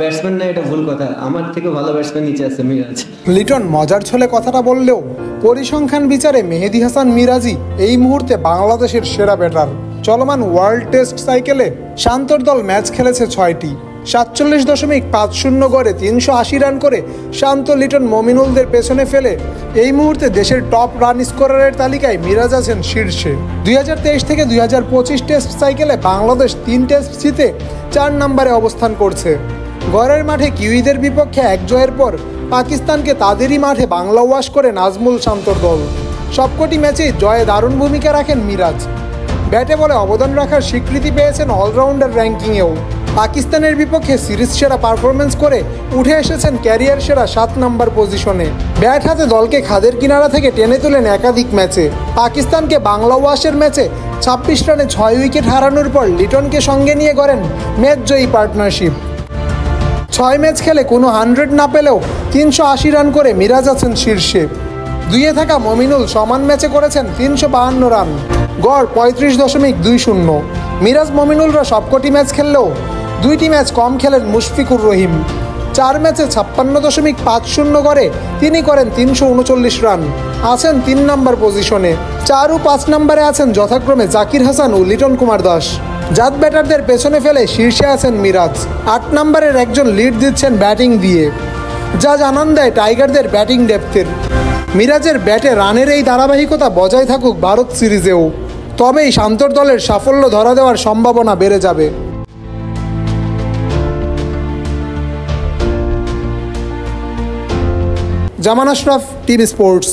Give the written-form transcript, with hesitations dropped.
Batsman না, এটা ভুল কথা। আমার থেকে ভালো ব্যাটসম্যান নিচে আছে, মিরাজ। লিটন মজার ছলে কথাটা বললেও পরিসংখ্যান বিচারে মেহেদী হাসান মিরাজই এই মুহূর্তে বাংলাদেশের সেরা ব্যাটার। চলমান ওয়ার্ল্ড টেস্ট সাইকেলে শান্তর দল ম্যাচ খেলেছে 6টি, 47.50 গড়ে 380 রান করে শান্ত লিটন মমিনুলদের পেছনে ফেলে এই মুহূর্তে দেশের টপ রান স্কোরারের তালিকায় মিরাজ আছেন শীর্ষে। 2023 থেকে 2025 টেস্ট সাইকেলে বাংলাদেশ 3 টেস্ট জিতে 4 নম্বরে অবস্থান করছে। ঘরের মাঠে কিউইদের বিপক্ষে 1 জয়ের পর পাকিস্তানকে তাদেরই মাঠে বাংলা ওয়াশ করে নাজমুল শান্তর দল। সবকটি ম্যাচেই জয়ে দারুণ ভূমিকা রাখেন মিরাজ। ব্যাটে বলে অবদান রাখার স্বীকৃতি পেয়েছেন অলরাউন্ডার র্যাঙ্কিংয়েও। পাকিস্তানের বিপক্ষে সিরিজ সেরা পারফরমেন্স করে উঠে এসেছেন ক্যারিয়ার সেরা 7 নম্বর পজিশনে। ব্যাট হাতে দলকে খাদের কিনারা থেকে টেনে তোলেন একাধিক ম্যাচে। পাকিস্তানকে বাংলা ওয়াশের ম্যাচে 26 রানে 6 উইকেট হারানোর পর লিটনকে সঙ্গে নিয়ে গড়েন ম্যাচ জয়ী পার্টনারশিপ। 6 ম্যাচ খেলে কোনো 100 না পেলেও 380 রান করে মিরাজ আছেন শীর্ষে। 2-এ থাকা মমিনুল সমান ম্যাচে করেছেন 352 রান, গড় 35.20। মিরাজ মমিনুলরা সবকটি ম্যাচ খেললেও 2টি ম্যাচ কম খেলেন মুশফিকুর রহিম। 4 ম্যাচে 56.50 গড়ে তিনি করেন 339 রান, আছেন 3 নম্বর পজিশনে। 4 ও 5 নম্বরে আছেন যথাক্রমে জাকির হাসান ও লিটন কুমার দাস। জাত ব্যাটারদের পেছনে ফেলে শীর্ষে আছেন মিরাজ। 8 নম্বরের একজন লিড দিচ্ছেন ব্যাটিং দিয়ে, যা জানান দেয় টাইগারদের ব্যাটিং ডেপথের। মিরাজের ব্যাটে রানের এই ধারাবাহিকতা বজায় থাকুক ভারত সিরিজেও, তবেই শান্তর দলের সাফল্য ধরা দেওয়ার সম্ভাবনা বেড়ে যাবে। জামান আশরাফ, টিভি স্পোর্টস।